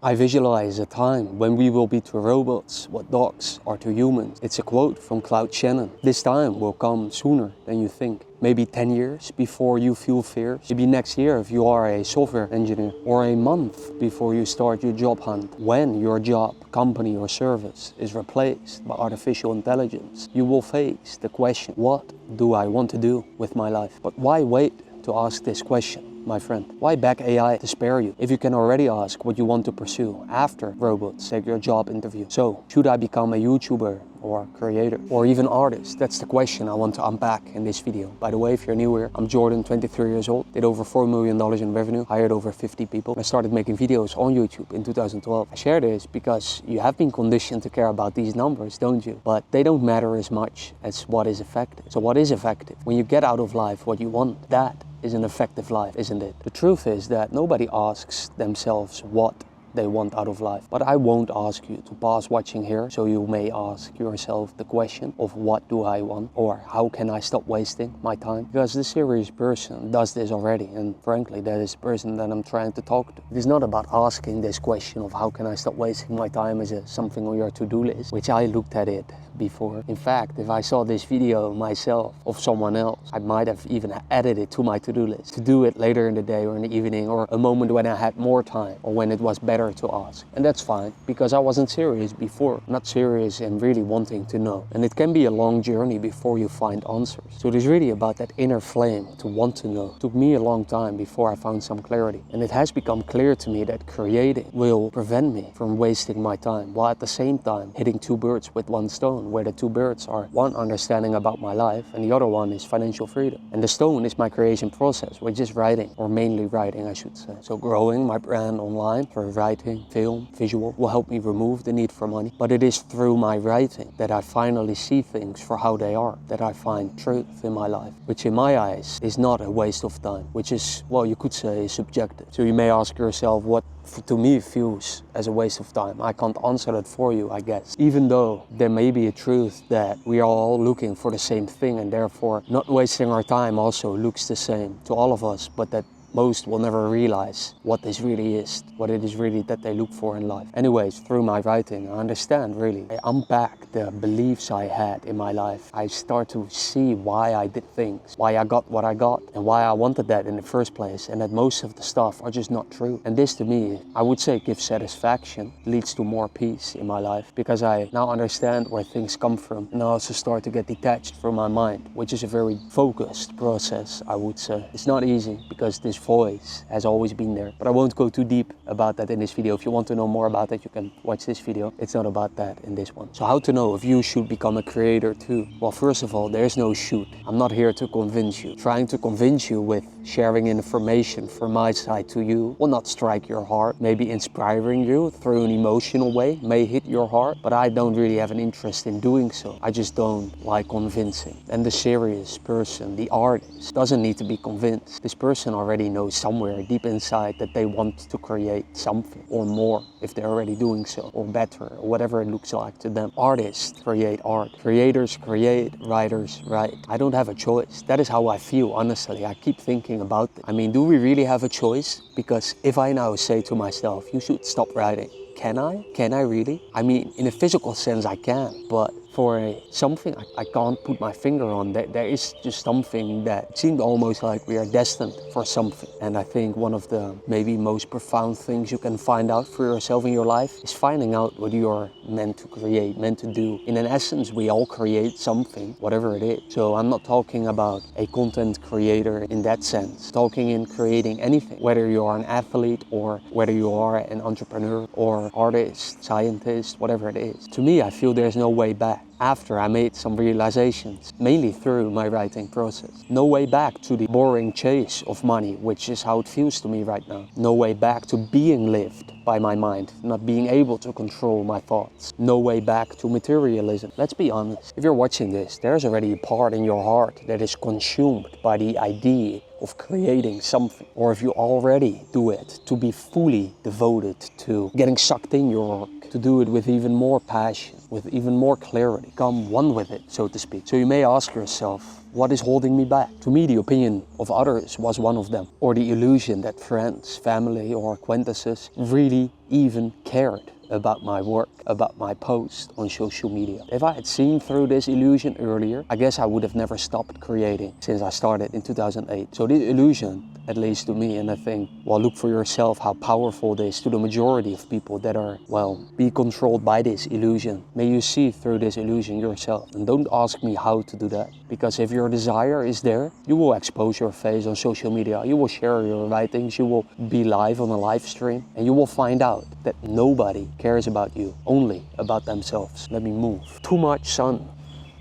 I visualize a time when we will be to robots what dogs are to humans. It's a quote from Cloud Shannon. This time will come sooner than you think. Maybe 10 years before you feel fears. Maybe next year if you are a software engineer. Or a month before you start your job hunt. When your job, company or service is replaced by artificial intelligence, you will face the question, what do I want to do with my life? But why wait to ask this question, my friend? Why back AI to spare you if you can already ask what you want to pursue after robots take your job interview? So, should I become a YouTuber or creator or even artist? That's the question I want to unpack in this video. By the way, if you're new here, I'm Jordan, 23 years old, did over $4 million in revenue, hired over 50 people. I started making videos on YouTube in 2012. I share this because you have been conditioned to care about these numbers, don't you? But they don't matter as much as what is effective. So what is effective? When you get out of life what you want, that is an effective life, isn't it? The truth is that nobody asks themselves what they want out of life. But I won't ask you to pause watching here, so you may ask yourself the question of what do I want, or how can I stop wasting my time? Because this serious person does this already, and frankly that is the person that I'm trying to talk to. It is not about asking this question of how can I stop wasting my time as something on your to-do list, which I looked at it before. In fact, if I saw this video myself of someone else, I might have even added it to my to-do list to do it later in the day or in the evening, or a moment when I had more time, or when it was better to ask. And that's fine, because I wasn't serious before, not serious in really wanting to know. And it can be a long journey before you find answers. So it is really about that inner flame to want to know. It took me a long time before I found some clarity. And it has become clear to me that creating will prevent me from wasting my time, while at the same time hitting two birds with one stone, where the two birds are one, understanding about my life, and the other one is financial freedom. And the stone is my creation process, which is writing, or mainly writing I should say. So growing my brand online through writing, film, visual will help me remove the need for money. But it is through my writing that I finally see things for how they are, that I find truth in my life, which in my eyes is not a waste of time, which is, well, you could say is subjective. So you may ask yourself what to me feels as a waste of time. I can't answer that for you, I guess. Even though there may be a truth that we are all looking for the same thing, and therefore not wasting our time also looks the same to all of us, but that most will never realize what this really is, what it is really that they look for in life. Anyways, through my writing, I understand really. I unpack the beliefs I had in my life. I start to see why I did things, why I got what I got, and why I wanted that in the first place, and that most of the stuff are just not true. And this to me, I would say, gives satisfaction, leads to more peace in my life, because I now understand where things come from, and I also start to get detached from my mind, which is a very focused process, I would say. It's not easy, because this voice has always been there, but I won't go too deep about that in this video. If you want to know more about that, you can watch this video. It's not about that in this one. So how to know if you should become a creator too? Well, first of all, there's no should. I'm not here to convince you. Trying to convince you with sharing information from my side to you will not strike your heart. Maybe inspiring you through an emotional way may hit your heart, but I don't really have an interest in doing so. I just don't like convincing. And the serious person, the artist, doesn't need to be convinced. This person already knows somewhere deep inside that they want to create something or more if they're already doing so, or better, or whatever it looks like to them. Artists create art. Creators create, writers write. I don't have a choice. That is how I feel, honestly. I keep thinking about it. I mean, do we really have a choice? Because if I now say to myself, you should stop writing, can I? Can I really? I mean, in a physical sense I can, but for something I can't put my finger on. There is just something that seemed almost like we are destined for something. And I think one of the maybe most profound things you can find out for yourself in your life is finding out what you're meant to create, meant to do. In an essence, we all create something, whatever it is. So I'm not talking about a content creator in that sense. Talking in creating anything, whether you are an athlete or whether you are an entrepreneur or artist, scientist, whatever it is. To me, I feel there's no way back. After I made some realizations, mainly through my writing process. No way back to the boring chase of money, which is how it feels to me right now. No way back to being lived by my mind, not being able to control my thoughts. No way back to materialism. Let's be honest, if you're watching this, there's already a part in your heart that is consumed by the idea of creating something. Or if you already do it, to be fully devoted to getting sucked in your work, to do it with even more passion, with even more clarity, become one with it, so to speak. So you may ask yourself, What is holding me back? To me, the opinion of others was one of them, or the illusion that friends, family, or acquaintances really even cared about my work, about my post on social media. If I had seen through this illusion earlier, I guess I would have never stopped creating since I started in 2008. So this illusion, at least to me, and I think, well, look for yourself how powerful it is to the majority of people that are, well, be controlled by this illusion. May you see through this illusion yourself. And don't ask me how to do that, because if your desire is there, you will expose your face on social media, you will share your writings, you will be live on a live stream, and you will find out that nobody cares about you, only about themselves. Let me move. Too much sun.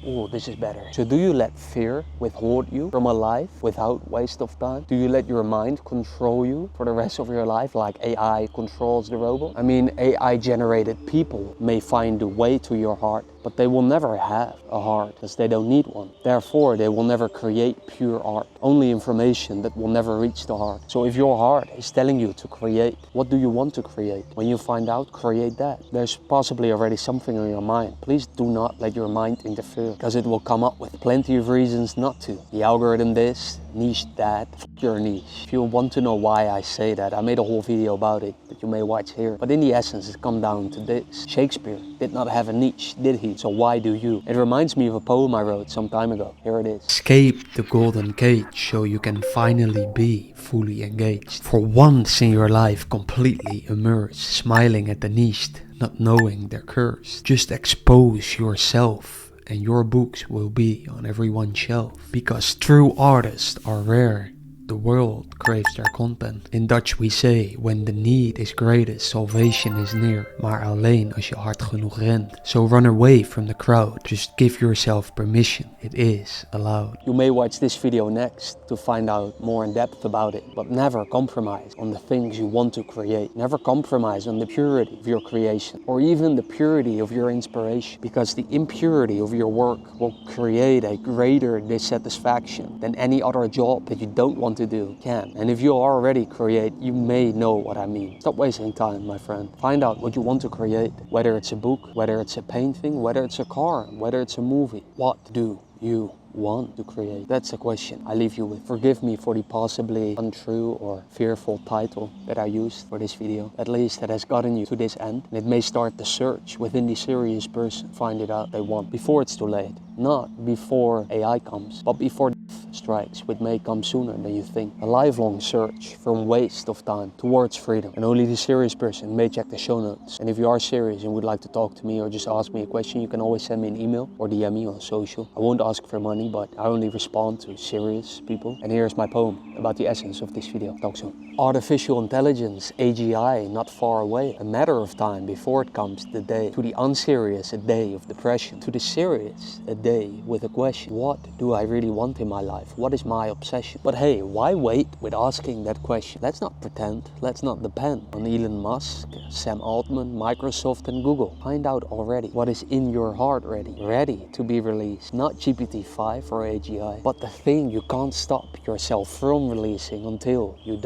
Oh, this is better. So do you let fear withhold you from a life without waste of time? Do you let your mind control you for the rest of your life like AI controls the robot? I mean, AI generated people may find a way to your heart, but they will never have a heart because they don't need one. Therefore, they will never create pure art, only information that will never reach the heart. So if your heart is telling you to create, what do you want to create? When you find out, create that. There's possibly already something on your mind. Please do not let your mind interfere, because it will come up with plenty of reasons not to. The algorithm this, niche that, f your niche. If you want to know why I say that, I made a whole video about it that you may watch here. But in the essence, it comes down to this. Shakespeare did not have a niche, did he? So why do you? It reminds me of a poem I wrote some time ago. Here it is. Escape the golden cage so you can finally be fully engaged. For once in your life, completely immersed, smiling at the niched, not knowing their curse. Just expose yourself and your books will be on everyone's shelf. Because true artists are rare. The world craves their content. In Dutch we say, when the need is greatest, salvation is near. Maar alleen als je hard genoeg rent. So run away from the crowd. Just give yourself permission. It is allowed. You may watch this video next to find out more in depth about it, but never compromise on the things you want to create. Never compromise on the purity of your creation, or even the purity of your inspiration, because the impurity of your work will create a greater dissatisfaction than any other job that you don't want to do can. And if you already create, you may know what I mean. Stop wasting time, my friend. Find out what you want to create, whether it's a book, whether it's a painting, whether it's a car, whether it's a movie. What do you want to create? That's a question I leave you with. Forgive me for the possibly untrue or fearful title that I used for this video. At least that has gotten you to this end, and it may start the search within the serious person. Find it out they want before it's too late. Not before AI comes, but before death strikes, which may come sooner than you think. A lifelong search from waste of time towards freedom. And only the serious person may check the show notes. And if you are serious and would like to talk to me or just ask me a question, you can always send me an email or DM me on social. I won't ask for money, but I only respond to serious people. And here's my poem about the essence of this video. Talk soon. Artificial intelligence, AGI, not far away. A matter of time before it comes the day. To the unserious, a day of depression. To the serious, a day with a question. What do I really want in my life? What is my obsession? But hey, why wait with asking that question? Let's not pretend. Let's not depend on Elon Musk, Sam Altman, Microsoft and Google. Find out already what is in your heart ready to be released. Not GPT-5 or AGI, but the thing you can't stop yourself from releasing until you